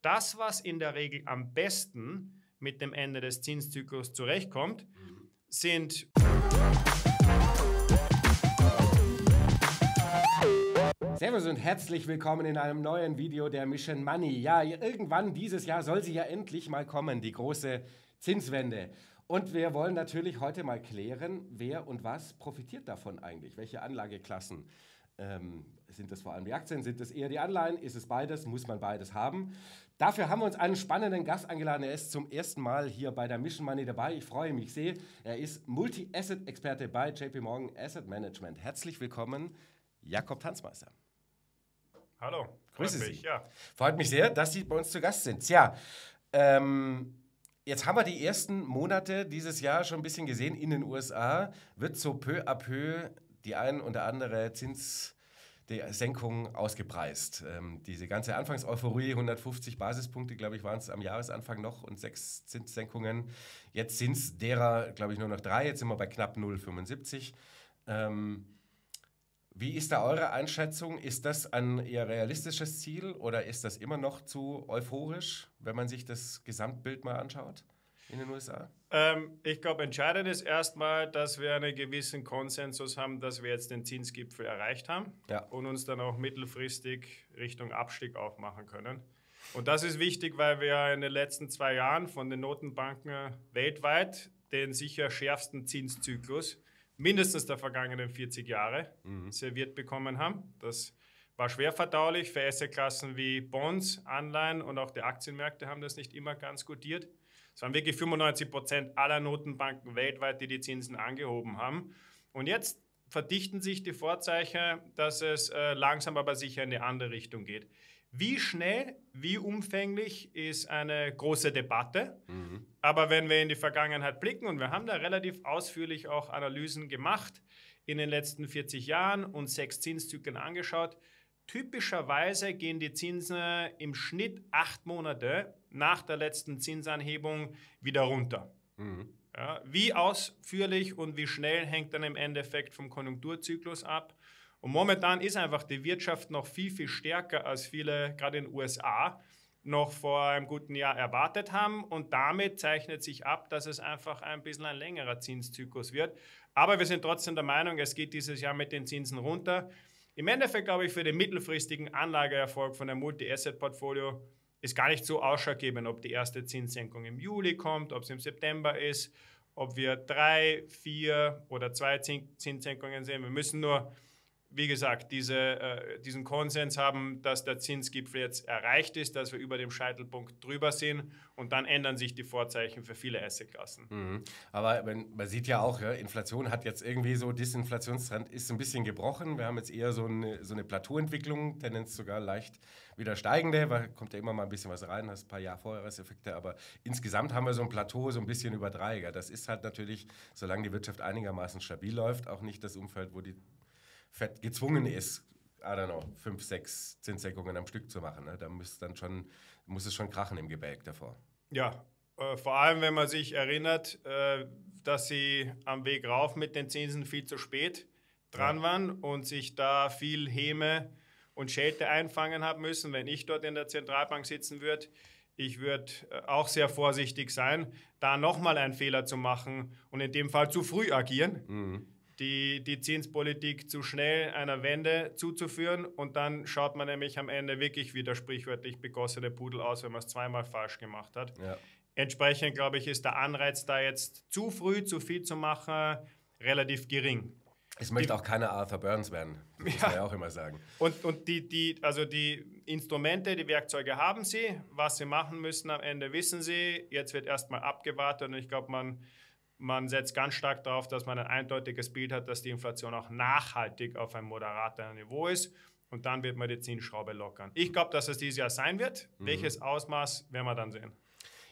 das, was in der Regel am besten mit dem Ende des Zinszyklus zurechtkommt, sind... Servus und herzlich willkommen in einem neuen Video der Mission Money. Ja, irgendwann dieses Jahr soll sie ja endlich mal kommen, die große Zinswende. Und wir wollen natürlich heute mal klären, wer und was profitiert davon eigentlich? Welche Anlageklassen? Sind das vor allem die Aktien? Sind das eher die Anleihen? Ist es beides? Muss man beides haben? Dafür haben wir uns einen spannenden Gast eingeladen. Er ist zum ersten Mal hier bei der Mission Money dabei. Ich freue mich sehr. Er ist Multi-Asset-Experte bei JP Morgan Asset Management. Herzlich willkommen, Jakob Tanzmeister. Hallo, grüße Sie. Ja. Freut mich sehr, dass Sie bei uns zu Gast sind. Tja, jetzt haben wir die ersten Monate dieses Jahr schon ein bisschen gesehen. In den USA wird so peu à peu die ein oder andere Zinssenkung ausgepreist. Diese ganze Anfangseuphorie, 150 Basispunkte, glaube ich, waren es am Jahresanfang noch und 6 Zinssenkungen. Jetzt sind es derer, glaube ich, nur noch 3. Jetzt sind wir bei knapp 0,75. Wie ist da eure Einschätzung? Ist das ein eher realistisches Ziel oder ist das immer noch zu euphorisch, wenn man sich das Gesamtbild mal anschaut in den USA? Ich glaube, entscheidend ist erstmal, dass wir einen gewissen Konsensus haben, dass wir jetzt den Zinsgipfel erreicht haben und uns dann auch mittelfristig Richtung Abstieg aufmachen können. Und das ist wichtig, weil wir in den letzten 2 Jahren von den Notenbanken weltweit den sicher schärfsten Zinszyklus mindestens der vergangenen 40 Jahre serviert bekommen haben. Das war schwer verdaulich für Assetklassen wie Bonds, Anleihen und auch die Aktienmärkte haben das nicht immer ganz gutiert. Es waren wirklich 95% aller Notenbanken weltweit, die die Zinsen angehoben haben. Und jetzt verdichten sich die Vorzeichen, dass es langsam aber sicher in eine andere Richtung geht. Wie schnell, wie umfänglich ist eine große Debatte. Aber wenn wir in die Vergangenheit blicken, und wir haben da relativ ausführlich auch Analysen gemacht in den letzten 40 Jahren und 6 Zinszyklen angeschaut, typischerweise gehen die Zinsen im Schnitt 8 Monate nach der letzten Zinsanhebung wieder runter. Ja, wie ausführlich und wie schnell hängt dann im Endeffekt vom Konjunkturzyklus ab. Und momentan ist einfach die Wirtschaft noch viel, viel stärker, als viele, gerade in den USA, noch vor einem guten Jahr erwartet haben. Und damit zeichnet sich ab, dass es einfach ein bisschen ein längerer Zinszyklus wird. Aber wir sind trotzdem der Meinung, es geht dieses Jahr mit den Zinsen runter. Im Endeffekt, glaube ich, für den mittelfristigen Anlageerfolg von einem Multi-Asset-Portfolio ist gar nicht so ausschlaggebend, ob die erste Zinssenkung im Juli kommt, ob es im September ist, ob wir 3, 4 oder 2 Zinssenkungen sehen. Wir müssen nur, wie gesagt, diesen Konsens haben, dass der Zinsgipfel jetzt erreicht ist, dass wir über dem Scheitelpunkt drüber sind und dann ändern sich die Vorzeichen für viele Assetklassen. Aber man sieht ja auch, Inflation hat jetzt irgendwie so, Disinflationstrend ist ein bisschen gebrochen. Wir haben jetzt eher so eine Plateauentwicklung, Tendenz sogar leicht wieder steigende, weil kommt ja immer mal ein bisschen was rein, hast ein paar Jahrvorjahreseffekte, aber insgesamt haben wir so ein Plateau so ein bisschen über 3. Das ist halt natürlich, solange die Wirtschaft einigermaßen stabil läuft, auch nicht das Umfeld, wo die Fed gezwungen ist, 5, 6 Zinssenkungen am Stück zu machen. Ne? Da muss es schon krachen im Gebälk davor. Ja, vor allem, wenn man sich erinnert, dass sie am Weg rauf mit den Zinsen viel zu spät dran waren und sich da viel Häme und Schelte einfangen haben müssen. Wenn ich dort in der Zentralbank sitzen würde, ich würde auch sehr vorsichtig sein, da nochmal einen Fehler zu machen und in dem Fall zu früh agieren. Die Zinspolitik zu schnell einer Wende zuzuführen und dann schaut man nämlich am Ende wirklich wie der sprichwörtlich begossene Pudel aus, wenn man es zweimal falsch gemacht hat. Ja. Entsprechend, glaube ich, ist der Anreiz da jetzt zu früh, zu viel zu machen, relativ gering. Es möchte auch keiner Arthur Burns werden, muss man ja auch immer sagen. Und die Instrumente, die Werkzeuge haben sie, was sie machen müssen am Ende wissen sie. Jetzt wird erstmal abgewartet und ich glaube, man setzt ganz stark darauf, dass man ein eindeutiges Bild hat, dass die Inflation auch nachhaltig auf einem moderateren Niveau ist. Und dann wird man die Zinsschraube lockern. Ich glaube, dass es dieses Jahr sein wird. Welches Ausmaß werden wir dann sehen?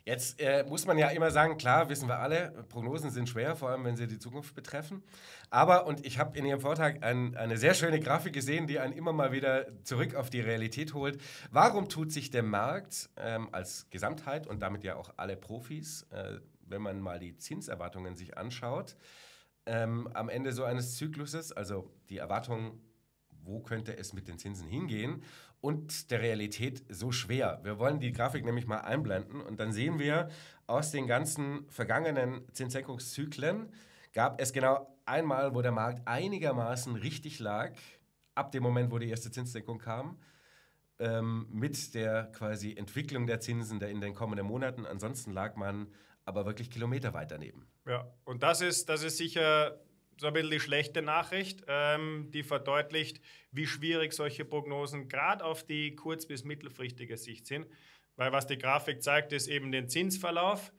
Jetzt muss man ja immer sagen, klar, wissen wir alle, Prognosen sind schwer, vor allem wenn sie die Zukunft betreffen. Aber, und ich habe in Ihrem Vortrag eine sehr schöne Grafik gesehen, die einen immer mal wieder zurück auf die Realität holt. Warum tut sich der Markt als Gesamtheit und damit ja auch alle Profis, wenn man mal die Zinserwartungen sich anschaut, am Ende so eines Zykluses, also die Erwartung, wo könnte es mit den Zinsen hingehen und der Realität so schwer. Wir wollen die Grafik nämlich mal einblenden und dann sehen wir, aus den ganzen vergangenen Zinssenkungszyklen gab es genau einmal, wo der Markt einigermaßen richtig lag, ab dem Moment, wo die erste Zinssenkung kam, mit der quasi Entwicklung der Zinsen in den kommenden Monaten. Ansonsten lag man aber wirklich kilometerweit daneben. Ja, und das ist sicher so ein bisschen die schlechte Nachricht, die verdeutlicht, wie schwierig solche Prognosen gerade auf die kurz- bis mittelfristige Sicht sind. Weil was die Grafik zeigt, ist eben den Zinsverlauf,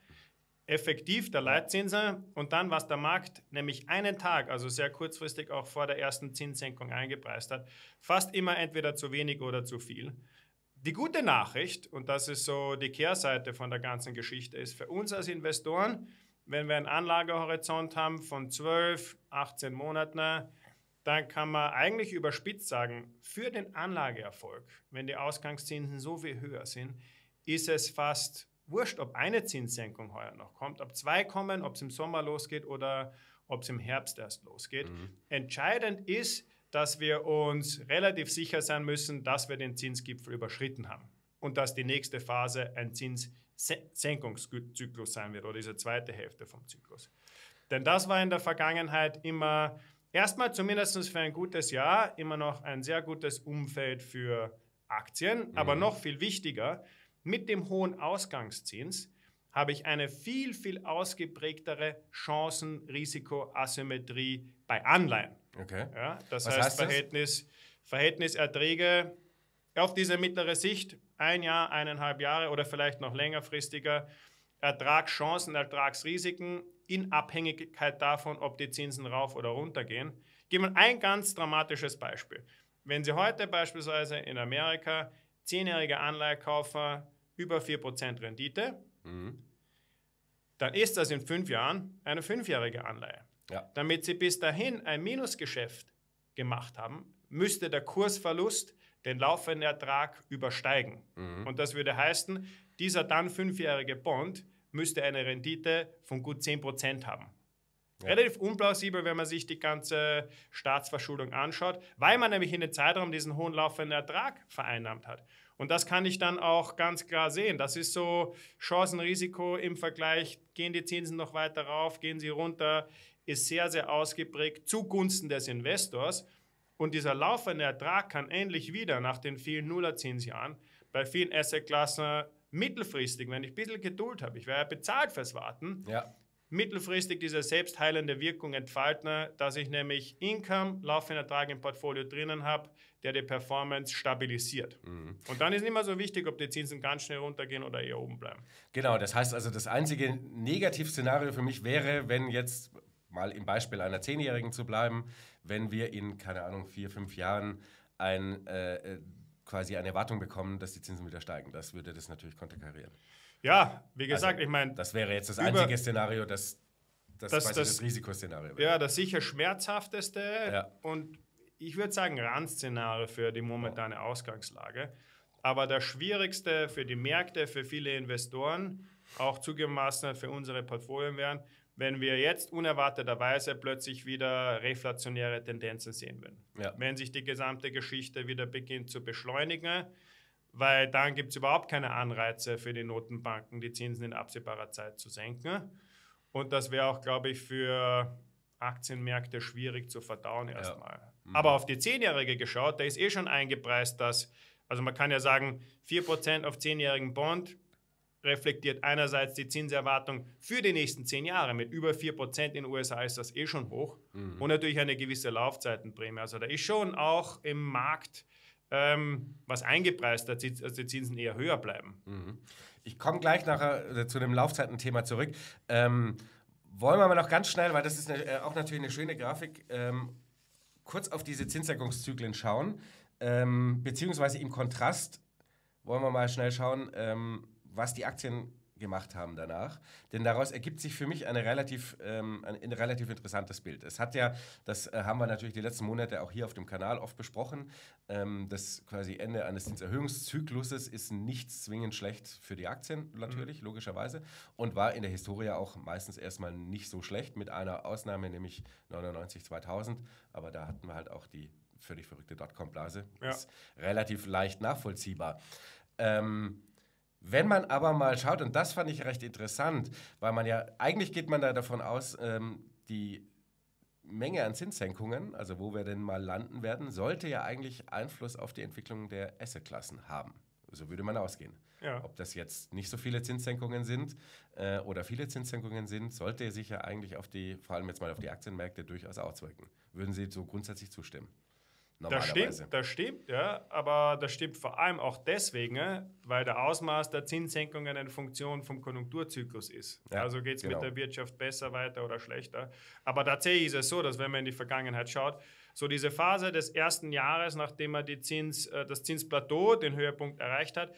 effektiv der Leitzinsen und dann, was der Markt nämlich einen Tag, also sehr kurzfristig auch vor der ersten Zinssenkung eingepreist hat, fast immer entweder zu wenig oder zu viel. Die gute Nachricht, und das ist so die Kehrseite von der ganzen Geschichte, ist für uns als Investoren, wenn wir einen Anlagehorizont haben von 12, 18 Monaten, dann kann man eigentlich überspitzt sagen, für den Anlageerfolg, wenn die Ausgangszinsen so viel höher sind, ist es fast wurscht, ob eine Zinssenkung heuer noch kommt, ob zwei kommen, ob es im Sommer losgeht oder ob es im Herbst erst losgeht. Entscheidend ist, dass wir uns relativ sicher sein müssen, dass wir den Zinsgipfel überschritten haben und dass die nächste Phase ein Zinssenkungszyklus sein wird oder diese zweite Hälfte vom Zyklus. Denn das war in der Vergangenheit immer, erstmal zumindest für ein gutes Jahr, immer noch ein sehr gutes Umfeld für Aktien, aber noch viel wichtiger, mit dem hohen Ausgangszins habe ich eine viel, viel ausgeprägtere Chancen-Risiko-Asymmetrie bei Anleihen. Okay. Ja, das heißt Verhältnis Erträge auf diese mittlere Sicht, 1 Jahr, 1,5 Jahre oder vielleicht noch längerfristiger, Ertragschancen, Ertragsrisiken in Abhängigkeit davon, ob die Zinsen rauf oder runter gehen. Geben wir ein ganz dramatisches Beispiel. Wenn Sie heute beispielsweise in Amerika 10-jährige Anleihe kaufen, über 4% Rendite, dann ist das in 5 Jahren eine 5-jährige Anleihe. Ja. Damit Sie bis dahin ein Minusgeschäft gemacht haben, müsste der Kursverlust den laufenden Ertrag übersteigen. Und das würde heißen, dieser dann 5-jährige Bond müsste eine Rendite von gut 10% haben. Ja. Relativ unplausibel, wenn man sich die ganze Staatsverschuldung anschaut, weil man nämlich in den Zeitraum diesen hohen laufenden Ertrag vereinnahmt hat. Und das kann ich dann auch ganz klar sehen. Das ist so Chancen-Risiko im Vergleich, gehen die Zinsen noch weiter rauf, gehen sie runter, ist sehr, sehr ausgeprägt zugunsten des Investors. Und dieser laufende Ertrag kann endlich wieder nach den vielen Nullerzinsjahren bei vielen Assetklassen mittelfristig, wenn ich ein bisschen Geduld habe, ich werde ja bezahlt fürs Warten, mittelfristig diese selbstheilende Wirkung entfalten, dass ich nämlich Income, laufenden Ertrag im Portfolio drinnen habe, der die Performance stabilisiert. Und dann ist nicht mehr so wichtig, ob die Zinsen ganz schnell runtergehen oder eher oben bleiben. Genau, das heißt also, das einzige Negativszenario für mich wäre, wenn jetzt mal im Beispiel einer 10-Jährigen zu bleiben, wenn wir in, keine Ahnung, 4, 5 Jahren quasi eine Erwartung bekommen, dass die Zinsen wieder steigen. Das würde das natürlich konterkarieren. Ja, wie gesagt, also, ich meine... Das wäre jetzt das einzige Szenario, das Risikoszenario wäre. Ja, das sicher schmerzhafteste und ich würde sagen Randszenario für die momentane Ausgangslage. Aber das Schwierigste für die Märkte, für viele Investoren, auch zugegebenermaßen für unsere Portfolien wären, wenn wir jetzt unerwarteterweise plötzlich wieder reflationäre Tendenzen sehen würden. Ja. Wenn sich die gesamte Geschichte wieder beginnt zu beschleunigen, weil dann gibt es überhaupt keine Anreize für die Notenbanken, die Zinsen in absehbarer Zeit zu senken. Und das wäre auch, glaube ich, für Aktienmärkte schwierig zu verdauen erstmal. Ja. Aber auf die 10-Jährige geschaut, da ist schon eingepreist, dass, also man kann ja sagen, 4% auf 10-jährigen Bond reflektiert einerseits die Zinserwartung für die nächsten 10 Jahre. Mit über 4% in den USA ist das schon hoch. Und natürlich eine gewisse Laufzeitenprämie. Also da ist schon auch im Markt was eingepreist, dass die Zinsen eher höher bleiben. Ich komme gleich nachher zu dem Laufzeitenthema zurück. Wollen wir mal noch ganz schnell, weil das ist auch natürlich eine schöne Grafik, kurz auf diese Zinssenkungszyklen schauen, beziehungsweise im Kontrast wollen wir mal schnell schauen, was die Aktien gemacht haben danach. Denn daraus ergibt sich für mich ein relativ interessantes Bild. Es hat ja, das haben wir natürlich die letzten Monate auch hier auf dem Kanal oft besprochen, das quasi Ende eines Zinserhöhungszykluses ist nicht zwingend schlecht für die Aktien, natürlich, logischerweise, und war in der Historie auch meistens erstmal nicht so schlecht, mit einer Ausnahme, nämlich 99, 2000, aber da hatten wir halt auch die völlig verrückte Dotcom-Blase. Ja. Ist relativ leicht nachvollziehbar. Wenn man aber mal schaut, und das fand ich recht interessant, weil eigentlich geht man da davon aus, die Menge an Zinssenkungen, also wo wir denn mal landen werden, sollte ja eigentlich Einfluss auf die Entwicklung der Assetklassen haben. So würde man ausgehen. Ja. Ob das jetzt nicht so viele Zinssenkungen sind oder viele Zinssenkungen sind, sollte sich ja eigentlich vor allem jetzt mal auf die Aktienmärkte durchaus auswirken. Würden Sie so grundsätzlich zustimmen? Das stimmt, ja, aber das stimmt vor allem auch deswegen, weil der Ausmaß der Zinssenkungen eine Funktion vom Konjunkturzyklus ist. Ja, also geht es mit der Wirtschaft besser weiter oder schlechter. Aber tatsächlich ist es so, dass wenn man in die Vergangenheit schaut, so diese Phase des ersten Jahres, nachdem man das Zinsplateau, den Höhepunkt erreicht hat,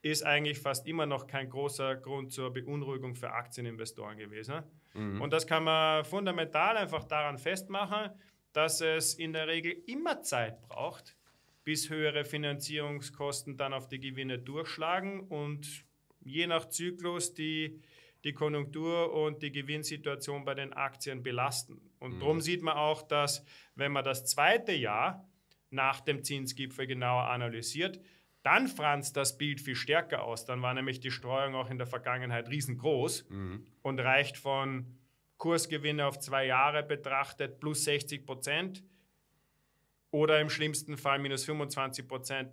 ist eigentlich fast immer noch kein großer Grund zur Beunruhigung für Aktieninvestoren gewesen. Mhm. Und das kann man fundamental einfach daran festmachen, dass es in der Regel immer Zeit braucht, bis höhere Finanzierungskosten dann auf die Gewinne durchschlagen und je nach Zyklus die Konjunktur und die Gewinnsituation bei den Aktien belasten. Und darum sieht man auch, dass, wenn man das zweite Jahr nach dem Zinsgipfel genauer analysiert, dann franzt das Bild viel stärker aus. Dann war nämlich die Streuung auch in der Vergangenheit riesengroß und reicht von Kursgewinne auf 2 Jahre betrachtet plus 60% oder im schlimmsten Fall minus 25%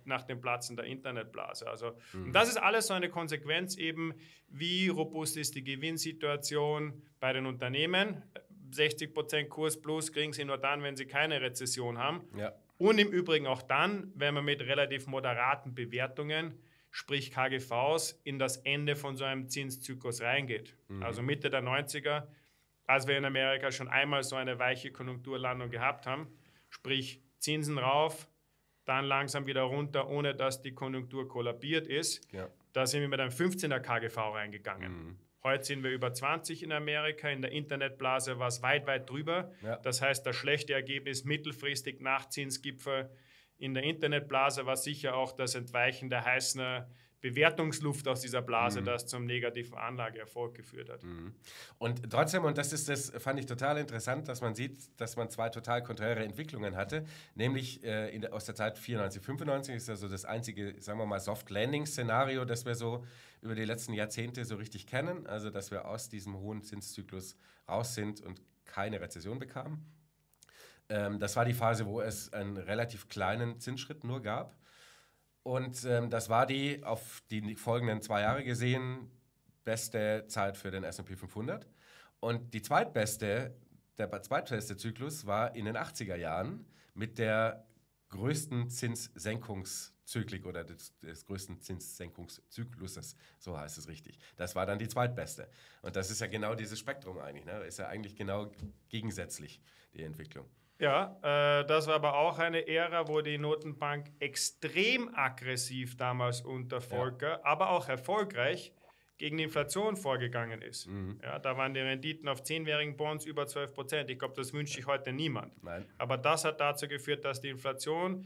nach dem Platzen der Internetblase. Also, und das ist alles so eine Konsequenz eben, wie robust ist die Gewinnsituation bei den Unternehmen. 60% Kurs plus kriegen sie nur dann, wenn sie keine Rezession haben. Ja. Und im Übrigen auch dann, wenn man mit relativ moderaten Bewertungen, sprich KGVs, in das Ende von so einem Zinszyklus reingeht. Also Mitte der 90er, als wir in Amerika schon einmal so eine weiche Konjunkturlandung gehabt haben, sprich Zinsen rauf, dann langsam wieder runter, ohne dass die Konjunktur kollabiert ist. Ja. Da sind wir mit einem 15er KGV reingegangen. Heute sind wir über 20 in Amerika, in der Internetblase war es weit, weit drüber. Ja. Das heißt, das schlechte Ergebnis mittelfristig nach Zinsgipfel in der Internetblase war sicher auch das Entweichen der heißen Bewertungsluft aus dieser Blase, das zum negativen Anlageerfolg geführt hat. Und trotzdem, und das fand ich total interessant, dass man sieht, dass man 2 total konträre Entwicklungen hatte, nämlich aus der Zeit 94, 95 ist also das einzige, sagen wir mal, Soft-Landing-Szenario, das wir so über die letzten Jahrzehnte so richtig kennen, also dass wir aus diesem hohen Zinszyklus raus sind und keine Rezession bekamen. Das war die Phase, wo es einen relativ kleinen Zinsschritt nur gab. Und das war die auf die folgenden 2 Jahre gesehen beste Zeit für den S&P 500. Und der zweitbeste Zyklus war in den 80er Jahren mit der größten Zinssenkungszyklik oder des größten Zinssenkungszykluses, so heißt es richtig. Das war dann die zweitbeste. Und das ist ja genau dieses Spektrum eigentlich. Ne? Ist ja eigentlich genau gegensätzlich, die Entwicklung. Ja, das war aber auch eine Ära, wo die Notenbank extrem aggressiv damals unter Volcker, aber auch erfolgreich gegen die Inflation vorgegangen ist. Ja, da waren die Renditen auf 10-jährigen Bonds über 12%. Ich glaube, das wünscht sich heute niemand. Nein. Aber das hat dazu geführt, dass die Inflation,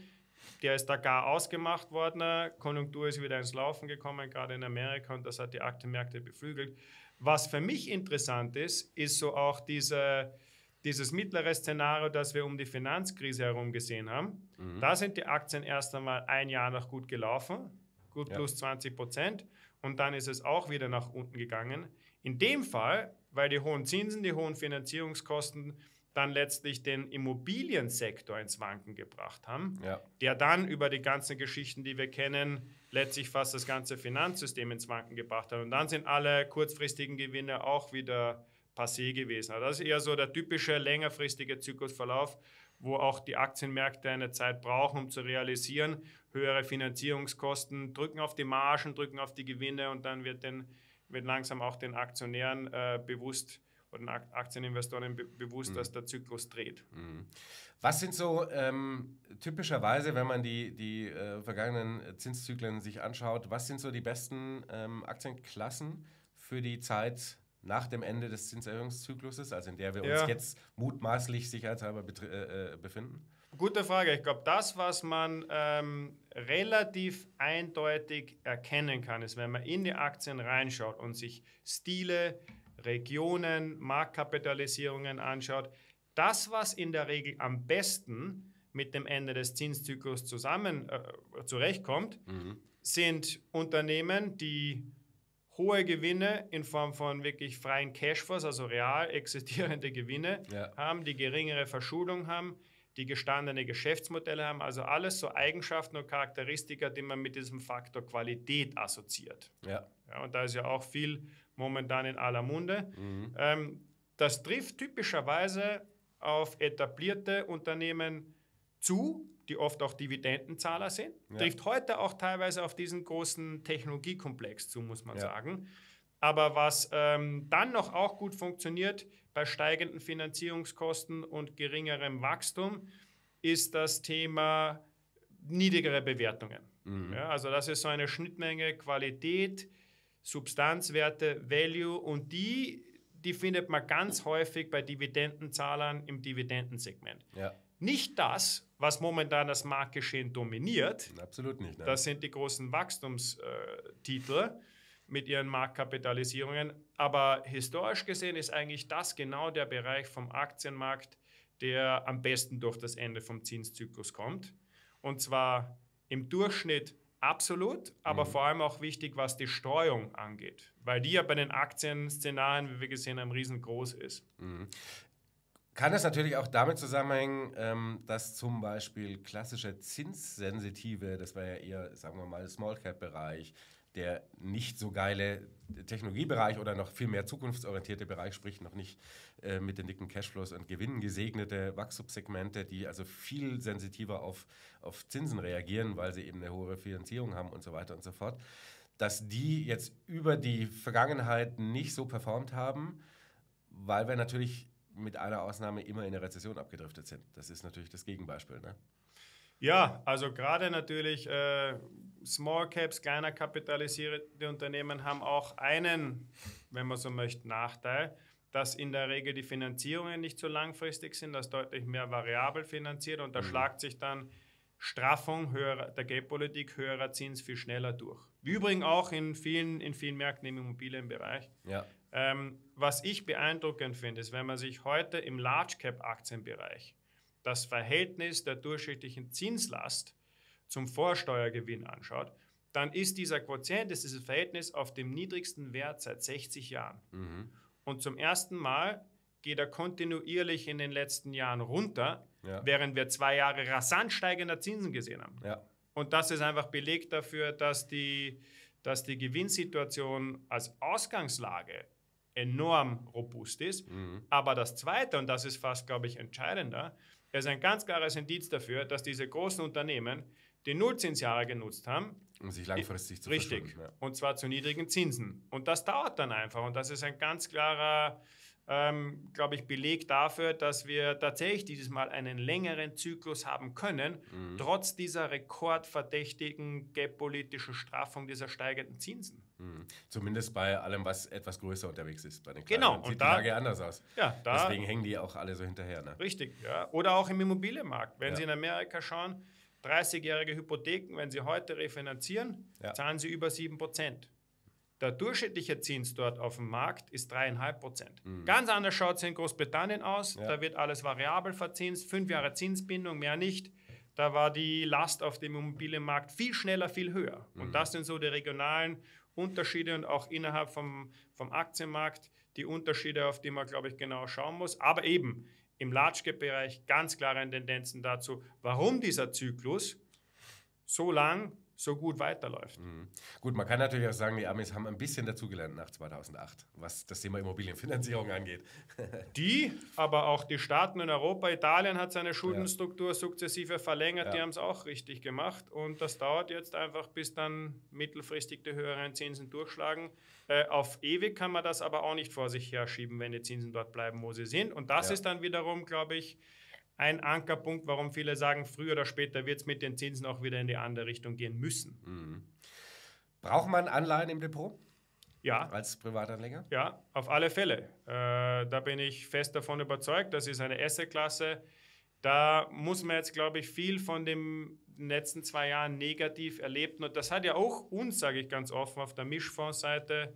der ist da gar ausgemacht worden, Konjunktur ist wieder ins Laufen gekommen, gerade in Amerika, und das hat die Aktienmärkte beflügelt. Was für mich interessant ist so auch dieses mittlere Szenario, das wir um die Finanzkrise herum gesehen haben. Da sind die Aktien erst einmal ein Jahr noch gut gelaufen, gut plus 20%, und dann ist es auch wieder nach unten gegangen. In dem Fall, weil die hohen Zinsen, die hohen Finanzierungskosten dann letztlich den Immobiliensektor ins Wanken gebracht haben, der dann über die ganzen Geschichten, die wir kennen, letztlich fast das ganze Finanzsystem ins Wanken gebracht hat. Und dann sind alle kurzfristigen Gewinne auch wieder passé gewesen. Also das ist eher so der typische längerfristige Zyklusverlauf, wo auch die Aktienmärkte eine Zeit brauchen, um zu realisieren, höhere Finanzierungskosten drücken auf die Margen, drücken auf die Gewinne, und dann wird langsam auch den Aktionären bewusst oder den Aktieninvestoren bewusst, dass der Zyklus dreht. Was sind so typischerweise, wenn man die vergangenen Zinszyklen sich anschaut, was sind so die besten Aktienklassen für die Zeit nach dem Ende des Zinserhöhungszykluses, also in der wir uns jetzt mutmaßlich sicherheitshalber befinden? Gute Frage. Ich glaube, das, was man relativ eindeutig erkennen kann, ist, wenn man in die Aktien reinschaut und sich Stile, Regionen, Marktkapitalisierungen anschaut, das, was in der Regel am besten mit dem Ende des Zinszyklus zurechtkommt, sind Unternehmen, die hohe Gewinne in Form von wirklich freien Cashflows, also real existierende Gewinne haben, die geringere Verschuldung haben, die gestandene Geschäftsmodelle haben, also alles so Eigenschaften und Charakteristika, die man mit diesem Faktor Qualität assoziiert. Ja, und da ist ja auch viel momentan in aller Munde. Das trifft typischerweise auf etablierte Unternehmen zu, die oft auch Dividendenzahler sind. Trifft heute auch teilweise auf diesen großen Technologiekomplex zu, muss man sagen. Aber was dann noch auch gut funktioniert bei steigenden Finanzierungskosten und geringerem Wachstum, ist das Thema niedrigere Bewertungen. Ja, also das ist so eine Schnittmenge Qualität, Substanzwerte, Value und die findet man ganz häufig bei Dividendenzahlern im Dividendensegment. Nicht das, was momentan das Marktgeschehen dominiert. Absolut nicht. Nein. Das sind die großen Wachstumstitel mit ihren Marktkapitalisierungen. Aber historisch gesehen ist eigentlich das genau der Bereich vom Aktienmarkt, der am besten durch das Ende vom Zinszyklus kommt. Und zwar im Durchschnitt absolut, aber vor allem auch wichtig, was die Streuung angeht. Weil die ja bei den Aktienszenarien, wie wir gesehen haben, riesengroß ist. Kann es natürlich auch damit zusammenhängen, dass zum Beispiel klassische zinssensitive, das war ja eher, sagen wir mal, Small-Cap-Bereich, der nicht so geile Technologiebereich oder noch viel mehr zukunftsorientierte Bereich, sprich noch nicht mit den dicken Cashflows und Gewinnen gesegnete Wachstumssegmente, die also viel sensitiver auf Zinsen reagieren, weil sie eben eine hohe Finanzierung haben und so weiter und so fort, dass die jetzt über die Vergangenheit nicht so performt haben, weil wir natürlich mit einer Ausnahme immer in eine Rezession abgedriftet sind. Das ist natürlich das Gegenbeispiel, ne? Ja, also gerade natürlich Small Caps, kleiner kapitalisierte Unternehmen haben auch einen, wenn man so möchte, Nachteil, dass in der Regel die Finanzierungen nicht so langfristig sind, dass deutlich mehr variabel finanziert und da schlagt sich dann Straffung der Geldpolitik, höherer Zins viel schneller durch. Wie übrigens auch in vielen Märkten im Immobilienbereich. Ja. Was ich beeindruckend finde, ist, wenn man sich heute im Large-Cap-Aktienbereich das Verhältnis der durchschnittlichen Zinslast zum Vorsteuergewinn anschaut, dann ist dieser Quotient, dieses Verhältnis auf dem niedrigsten Wert seit 60 Jahren. Und zum ersten Mal geht er kontinuierlich in den letzten Jahren runter, während wir 2 Jahre rasant steigender Zinsen gesehen haben. Und das ist einfach Beleg dafür, dass die Gewinnsituation als Ausgangslage enorm robust ist. Aber das Zweite, und das ist fast, glaube ich, entscheidender, ist ein ganz klares Indiz dafür, dass diese großen Unternehmen die Nullzinsjahre genutzt haben. Um sich langfristig zu verschulden. Richtig, und zwar zu niedrigen Zinsen. Und das dauert dann einfach. Und das ist ein ganz klarer, glaube ich, Beleg dafür, dass wir tatsächlich dieses Mal einen längeren Zyklus haben können, trotz dieser rekordverdächtigen geldpolitischen Straffung dieser steigenden Zinsen. Zumindest bei allem, was etwas größer unterwegs ist. Bei den Kleinen sieht die Lage anders aus. Ja, deswegen hängen die auch alle so hinterher. Ne? Richtig, ja. Oder auch im Immobilienmarkt. Wenn Sie in Amerika schauen, 30-jährige Hypotheken, wenn Sie heute refinanzieren, zahlen Sie über 7%. Der durchschnittliche Zins dort auf dem Markt ist 3,5%. Ganz anders schaut es in Großbritannien aus. Da wird alles variabel verzinst, 5 Jahre Zinsbindung, mehr nicht. Da war die Last auf dem Immobilienmarkt viel schneller, viel höher. Und das sind so die regionalen Unterschiede und auch innerhalb vom Aktienmarkt die Unterschiede, auf die man, glaube ich, genau schauen muss. Aber eben im Large-Cap-Bereich ganz klare Tendenzen dazu, warum dieser Zyklus so lang, so gut weiterläuft. Gut, man kann natürlich auch sagen, die Amis haben ein bisschen dazugelernt nach 2008, was das Thema Immobilienfinanzierung angeht. Aber auch die Staaten in Europa, Italien hat seine Schuldenstruktur sukzessive verlängert, die haben es auch richtig gemacht und das dauert jetzt einfach, bis dann mittelfristig die höheren Zinsen durchschlagen. Auf ewig kann man das aber auch nicht vor sich herschieben, wenn die Zinsen dort bleiben, wo sie sind und das ist dann wiederum, glaube ich, ein Ankerpunkt, warum viele sagen, früher oder später wird es mit den Zinsen auch wieder in die andere Richtung gehen müssen. Braucht man Anleihen im Depot? Ja. Als Privatanleger? Ja, auf alle Fälle. Da bin ich fest davon überzeugt, das ist eine Assetklasse. Da muss man jetzt, glaube ich, viel von den letzten 2 Jahren negativ erlebten. Und das hat ja auch uns, sage ich ganz offen, auf der Mischfondsseite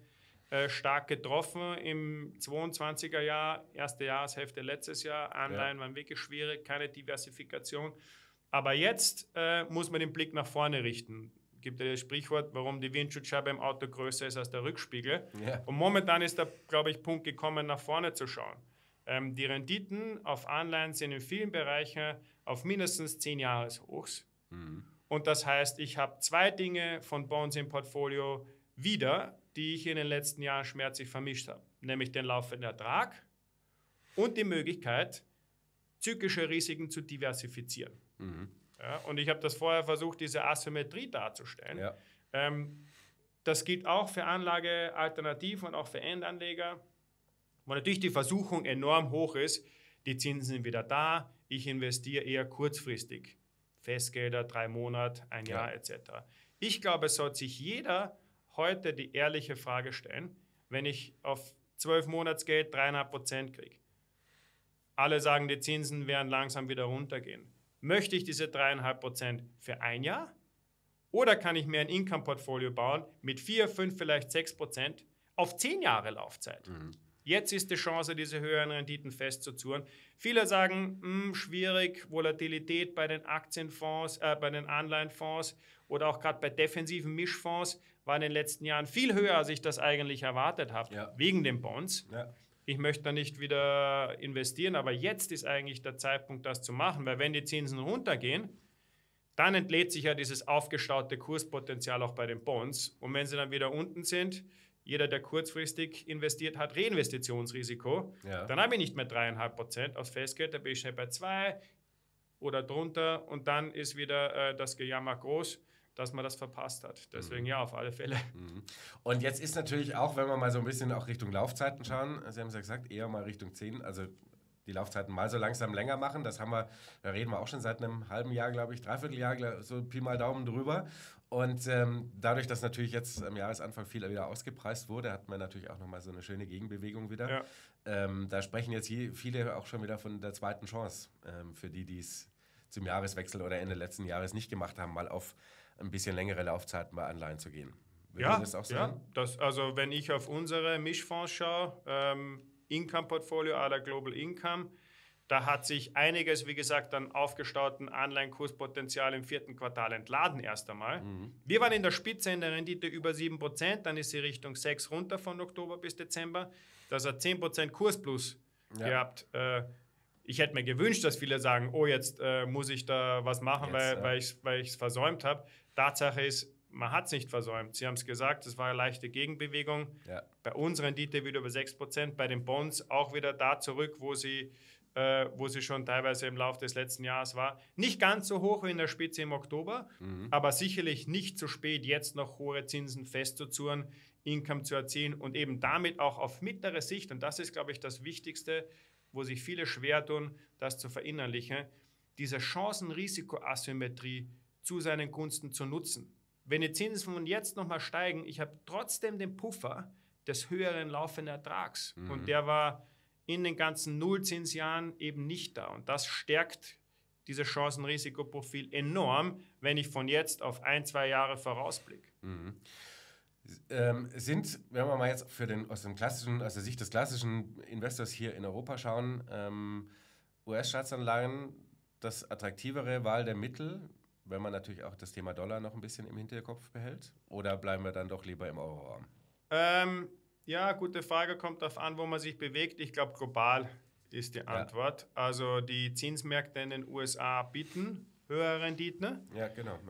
stark getroffen im 22er Jahr, erste Jahreshälfte letztes Jahr. Anleihen waren wirklich schwierig, keine Diversifikation. Aber jetzt muss man den Blick nach vorne richten. Es gibt ja das Sprichwort, warum die Windschutzscheibe im Auto größer ist als der Rückspiegel. Ja. Und momentan ist der, glaube ich, Punkt gekommen, nach vorne zu schauen. Die Renditen auf Anleihen sind in vielen Bereichen auf mindestens 10 Jahreshochs. Und das heißt, ich habe 2 Dinge von Bonds im Portfolio wieder, die ich in den letzten Jahren schmerzlich vermischt habe. Nämlich den laufenden Ertrag und die Möglichkeit, zyklische Risiken zu diversifizieren. Ja, und ich habe das vorher versucht, diese Asymmetrie darzustellen. Ja. Das gilt auch für Anlagealternativen und auch für Endanleger, wo natürlich die Versuchung enorm hoch ist, die Zinsen sind wieder da, ich investiere eher kurzfristig. Festgelder, 3 Monate, 1 Jahr etc. Ich glaube, es sollte sich jeder heute die ehrliche Frage stellen, wenn ich auf 12 Monatsgeld 3,5% kriege. Alle sagen, die Zinsen werden langsam wieder runtergehen. Möchte ich diese 3,5% für 1 Jahr? Oder kann ich mir ein Income-Portfolio bauen mit 4, 5, vielleicht 6% auf 10 Jahre Laufzeit? Jetzt ist die Chance, diese höheren Renditen festzuzurren. Viele sagen, schwierig, Volatilität bei den Aktienfonds, bei den Anleihenfonds oder auch gerade bei defensiven Mischfonds war in den letzten Jahren viel höher, als ich das eigentlich erwartet habe, wegen den Bonds. Ja. Ich möchte da nicht wieder investieren, aber jetzt ist eigentlich der Zeitpunkt, das zu machen, weil wenn die Zinsen runtergehen, dann entlädt sich ja dieses aufgestaute Kurspotenzial auch bei den Bonds. Und wenn sie dann wieder unten sind, jeder, der kurzfristig investiert, hat Reinvestitionsrisiko. Ja. Dann habe ich nicht mehr 3,5% aufs Festgeld, da bin ich schnell bei 2 oder drunter und dann ist wieder das Gejammer groß, dass man das verpasst hat. Deswegen ja, auf alle Fälle. Und jetzt ist natürlich auch, wenn wir mal so ein bisschen auch Richtung Laufzeiten schauen, Sie haben es ja gesagt, eher mal Richtung 10, also die Laufzeiten mal so langsam länger machen. Das haben wir, da reden wir auch schon seit einem halben Jahr, glaube ich, Dreivierteljahr, so Pi mal Daumen drüber. Und dadurch, dass natürlich jetzt am Jahresanfang viel wieder ausgepreist wurde, hat man natürlich auch nochmal so eine schöne Gegenbewegung wieder. Ja. Da sprechen jetzt viele auch schon wieder von der zweiten Chance, für die es zum Jahreswechsel oder Ende letzten Jahres nicht gemacht haben, mal auf ein bisschen längere Laufzeiten bei Anleihen zu gehen. Würden Sie das auch sagen? Ja, also wenn ich auf unsere Mischfonds schaue, Income-Portfolio à la Global Income, da hat sich einiges, wie gesagt, an aufgestauten Anleihenkurspotenzial im 4. Quartal entladen erst einmal. Wir waren in der Spitze in der Rendite über 7%, dann ist sie Richtung 6 runter von Oktober bis Dezember. Das hat 10% Kursplus gehabt. Ich hätte mir gewünscht, dass viele sagen, oh, jetzt muss ich da was machen, weil ich es versäumt habe. Tatsache ist, man hat es nicht versäumt. Sie haben es gesagt, es war eine leichte Gegenbewegung. Ja. Bei uns Rendite wieder über 6%, bei den Bonds auch wieder da zurück, wo sie schon teilweise im Laufe des letzten Jahres war. Nicht ganz so hoch wie in der Spitze im Oktober, aber sicherlich nicht zu spät, jetzt noch hohe Zinsen festzuzurren, Income zu erzielen und eben damit auch auf mittlere Sicht, und das ist, glaube ich, das Wichtigste, wo sich viele schwer tun, das zu verinnerlichen, diese Chancen-Risiko-Asymmetrie zu seinen Gunsten zu nutzen. Wenn die Zinsen von jetzt nochmal steigen, ich habe trotzdem den Puffer des höheren laufenden Ertrags. Und der war in den ganzen Nullzinsjahren eben nicht da. Und das stärkt dieses Chancen-Risikoprofil enorm, wenn ich von jetzt auf 1, 2 Jahre vorausblicke. Wenn wir mal jetzt aus der Sicht des klassischen Investors hier in Europa schauen, US-Staatsanleihen das attraktivere Wahl der Mittel, wenn man natürlich auch das Thema Dollar noch ein bisschen im Hinterkopf behält? Oder bleiben wir dann doch lieber im Euroraum? Ja, gute Frage, kommt darauf an, wo man sich bewegt. Ich glaube, global ist die Antwort. Also die Zinsmärkte in den USA bieten höhere Renditen,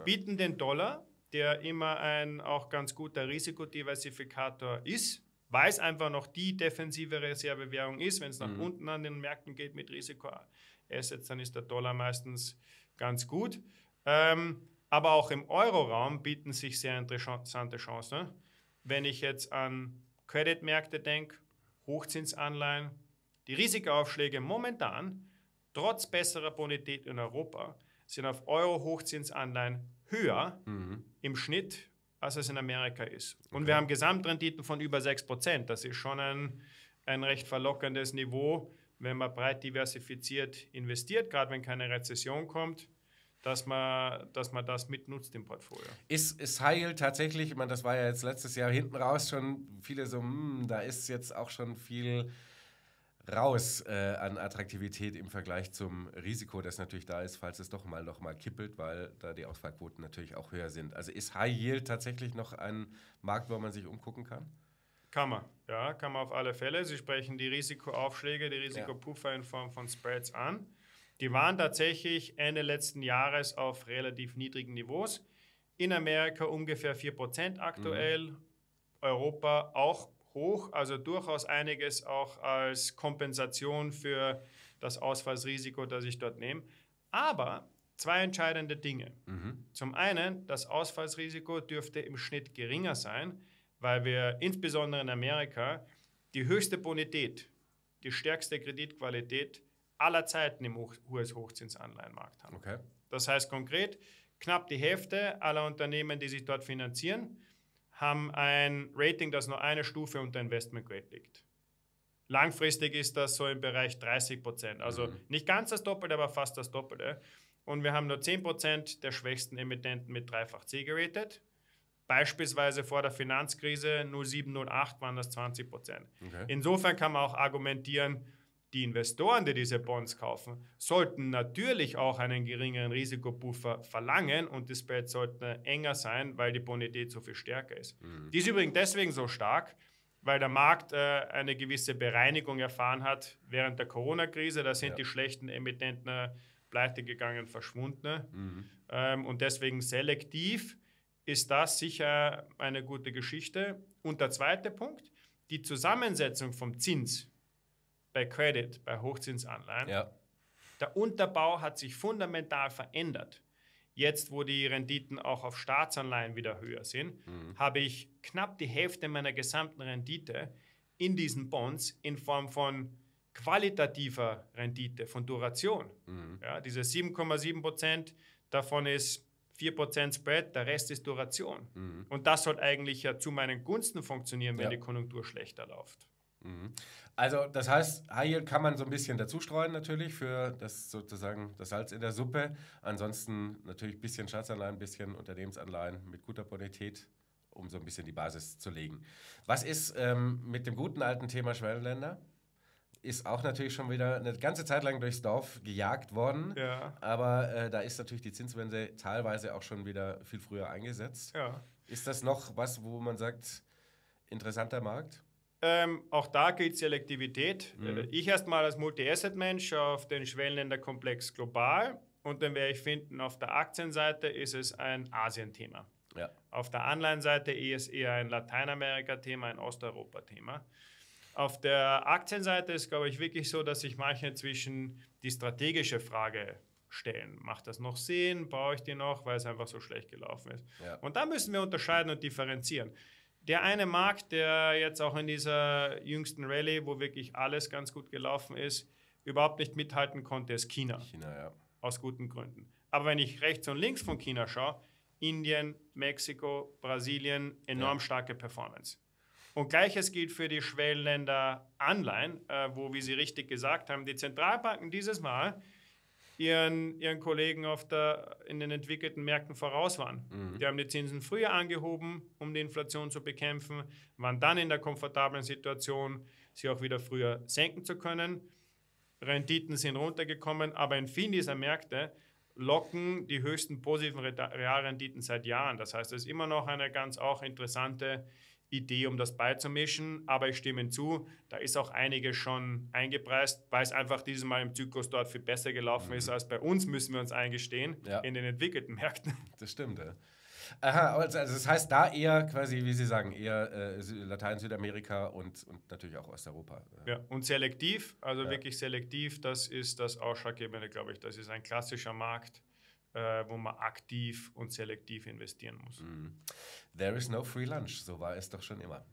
bieten den Dollar, der immer ein auch ganz guter Risikodiversifikator ist, weil es einfach noch die defensive Reservewährung ist. Wenn es nach unten an den Märkten geht mit Risikoassets, dann ist der Dollar meistens ganz gut. Aber auch im Euroraum bieten sich sehr interessante Chancen. Wenn ich jetzt an Creditmärkte denke, Hochzinsanleihen, die Risikoaufschläge momentan, trotz besserer Bonität in Europa, sind auf Euro-Hochzinsanleihen höher im Schnitt, als es in Amerika ist. Und wir haben Gesamtrenditen von über 6%. Das ist schon ein recht verlockendes Niveau, wenn man breit diversifiziert investiert, gerade wenn keine Rezession kommt, dass man das mitnutzt im Portfolio. Ist High Yield tatsächlich, ich meine, das war ja jetzt letztes Jahr hinten raus schon viele so, da ist jetzt auch schon viel raus an Attraktivität im Vergleich zum Risiko, das natürlich da ist, falls es doch mal noch mal kippelt, weil da die Ausfallquoten natürlich auch höher sind. Also ist High Yield tatsächlich noch ein Markt, wo man sich umgucken kann? Kann man auf alle Fälle. Sie sprechen die Risikoaufschläge, die Risikopuffer in Form von Spreads an. Die waren tatsächlich Ende letzten Jahres auf relativ niedrigen Niveaus. In Amerika ungefähr 4% aktuell, Europa auch hoch, also durchaus einiges auch als Kompensation für das Ausfallsrisiko, das ich dort nehme. Aber zwei entscheidende Dinge. Zum einen, das Ausfallsrisiko dürfte im Schnitt geringer sein, weil wir insbesondere in Amerika die höchste Bonität, die stärkste Kreditqualität aller Zeiten im US-Hochzinsanleihenmarkt haben. Okay. Das heißt konkret, knapp die Hälfte aller Unternehmen, die sich dort finanzieren, haben ein Rating, das nur eine Stufe unter Investment Grade liegt. Langfristig ist das so im Bereich 30%. Also nicht ganz das Doppelte, aber fast das Doppelte. Und wir haben nur 10% der schwächsten Emittenten mit Dreifach C geratet. Beispielsweise vor der Finanzkrise 07, 08 waren das 20%. Okay. Insofern kann man auch argumentieren, die Investoren, die diese Bonds kaufen, sollten natürlich auch einen geringeren Risikopuffer verlangen und die Spreads sollten enger sein, weil die Bonität so viel stärker ist. Die ist übrigens deswegen so stark, weil der Markt eine gewisse Bereinigung erfahren hat während der Corona-Krise. Da sind die schlechten Emittenten pleite gegangen, verschwunden. Und deswegen selektiv ist das sicher eine gute Geschichte. Und der zweite Punkt, die Zusammensetzung vom Zins bei Credit, bei Hochzinsanleihen. Ja. Der Unterbau hat sich fundamental verändert. Jetzt, wo die Renditen auch auf Staatsanleihen wieder höher sind, habe ich knapp die Hälfte meiner gesamten Rendite in diesen Bonds in Form von qualitativer Rendite, von Duration. Ja, diese 7,7%, davon ist 4% Spread, der Rest ist Duration. Und das soll eigentlich ja zu meinen Gunsten funktionieren, wenn die Konjunktur schlechter läuft. Also das heißt, High Yield kann man so ein bisschen dazu streuen natürlich für das sozusagen das Salz in der Suppe. Ansonsten natürlich ein bisschen Staatsanleihen, ein bisschen Unternehmensanleihen mit guter Bonität, um so ein bisschen die Basis zu legen. Was ist mit dem guten alten Thema Schwellenländer? Ist auch natürlich schon wieder eine ganze Zeit lang durchs Dorf gejagt worden. Ja. Aber da ist natürlich die Zinswende teilweise auch schon wieder viel früher eingesetzt. Ja. Ist das noch was, wo man sagt, interessanter Markt? Auch da gilt Selektivität. Ich erstmal als Multi-Asset-Mensch auf den Schwellenländerkomplex global und dann werde ich finden, auf der Aktienseite ist es ein Asien-Thema. Ja. Auf der Anleihenseite ist eher ein Lateinamerika-Thema, ein Osteuropa-Thema. Auf der Aktienseite ist, glaube ich, wirklich so, dass sich manche inzwischen die strategische Frage stellen. Macht das noch Sinn? Brauche ich die noch? Weil es einfach so schlecht gelaufen ist. Ja. Und da müssen wir unterscheiden und differenzieren. Der eine Markt, der jetzt auch in dieser jüngsten Rallye, wo wirklich alles ganz gut gelaufen ist, überhaupt nicht mithalten konnte, ist China. China, ja. Aus guten Gründen. Aber wenn ich rechts und links von China schaue, Indien, Mexiko, Brasilien, enorm starke Performance. Und Gleiches gilt für die Schwellenländer Anleihen, wo, wie Sie richtig gesagt haben, die Zentralbanken dieses Mal ihren Kollegen in den entwickelten Märkten voraus waren. Die haben die Zinsen früher angehoben, um die Inflation zu bekämpfen, waren dann in der komfortablen Situation, sie auch wieder früher senken zu können. Renditen sind runtergekommen, aber in vielen dieser Märkte locken die höchsten positiven Realrenditen seit Jahren. Das heißt, es ist immer noch eine ganz auch interessante Idee, um das beizumischen, aber ich stimme zu, da ist auch einiges schon eingepreist, weil es einfach dieses Mal im Zyklus dort viel besser gelaufen ist als bei uns, müssen wir uns eingestehen, in den entwickelten Märkten. Das stimmt, ja. Aha, also das heißt da eher quasi, wie Sie sagen, eher Latein, Südamerika und natürlich auch Osteuropa. Ja, und selektiv, also wirklich selektiv, das ist das Ausschlaggebende, glaube ich. Das ist ein klassischer Markt, wo man aktiv und selektiv investieren muss. There is no free lunch, so war es doch schon immer.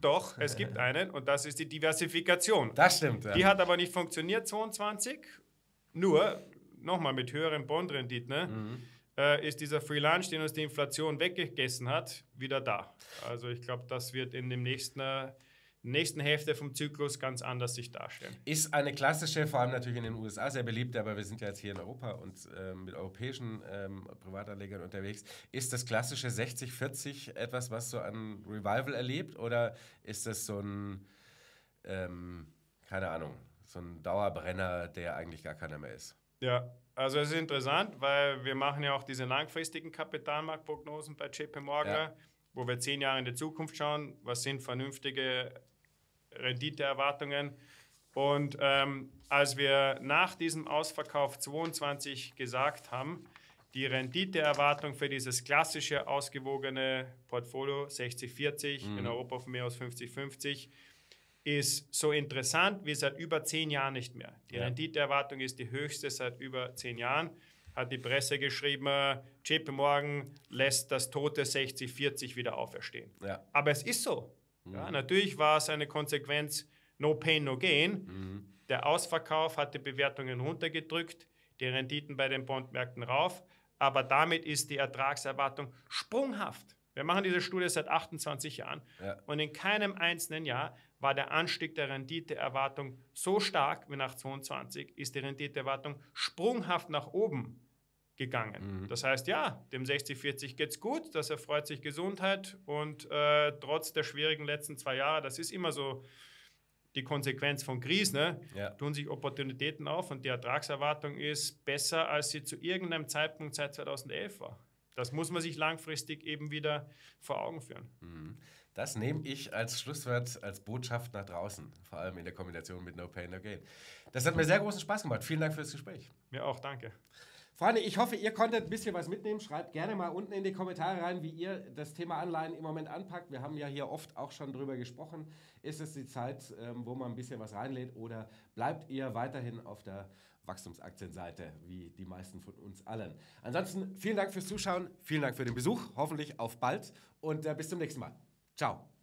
Doch, es gibt einen und das ist die Diversifikation. Das stimmt, ja. Die hat aber nicht funktioniert 22, nur, nochmal mit höheren Bondrenditen, ist dieser Free Lunch, den uns die Inflation weggegessen hat, wieder da. Also ich glaube, das wird in dem nächsten Hälfte vom Zyklus ganz anders sich darstellen. Ist eine klassische, vor allem natürlich in den USA sehr beliebt, aber wir sind ja jetzt hier in Europa und mit europäischen Privatanlegern unterwegs. Ist das klassische 60-40 etwas, was so ein Revival erlebt oder ist das so ein, keine Ahnung, so ein Dauerbrenner, der eigentlich gar keiner mehr ist. Ja, also es ist interessant, weil wir machen ja auch diese langfristigen Kapitalmarktprognosen bei JP Morgan, wo wir 10 Jahre in die Zukunft schauen, was sind vernünftige Renditeerwartungen. Und als wir nach diesem Ausverkauf 22 gesagt haben, die Renditeerwartung für dieses klassische, ausgewogene Portfolio 60-40, in Europa von mir aus 50-50, ist so interessant wie seit über 10 Jahren nicht mehr. Die Renditeerwartung ist die höchste seit über 10 Jahren. Hat die Presse geschrieben, JP Morgan lässt das tote 60-40 wieder auferstehen. Ja. Aber es ist so. Ja, natürlich war es eine Konsequenz, no pain, no gain. Der Ausverkauf hat die Bewertungen runtergedrückt, die Renditen bei den Bondmärkten rauf, aber damit ist die Ertragserwartung sprunghaft. Wir machen diese Studie seit 28 Jahren und in keinem einzelnen Jahr war der Anstieg der Renditeerwartung so stark wie nach 22, ist die Renditeerwartung sprunghaft nach oben gegangen. Das heißt, ja, dem 60-40 geht es gut, das erfreut sich Gesundheit und trotz der schwierigen letzten 2 Jahre, das ist immer so die Konsequenz von Krisen, ne? Tun sich Opportunitäten auf und die Ertragserwartung ist besser, als sie zu irgendeinem Zeitpunkt seit 2011 war. Das muss man sich langfristig eben wieder vor Augen führen. Das nehme ich als Schlusswort, als Botschaft nach draußen, vor allem in der Kombination mit No Pain, No Gain. Das hat mir sehr großen Spaß gemacht. Vielen Dank für das Gespräch. Mir auch, danke. Freunde, ich hoffe, ihr konntet ein bisschen was mitnehmen. Schreibt gerne mal unten in die Kommentare rein, wie ihr das Thema Anleihen im Moment anpackt. Wir haben ja hier oft auch schon drüber gesprochen. Ist es die Zeit, wo man ein bisschen was reinlädt, oder bleibt ihr weiterhin auf der Wachstumsaktienseite, wie die meisten von uns allen? Ansonsten vielen Dank fürs Zuschauen, vielen Dank für den Besuch, hoffentlich auf bald und bis zum nächsten Mal. Ciao.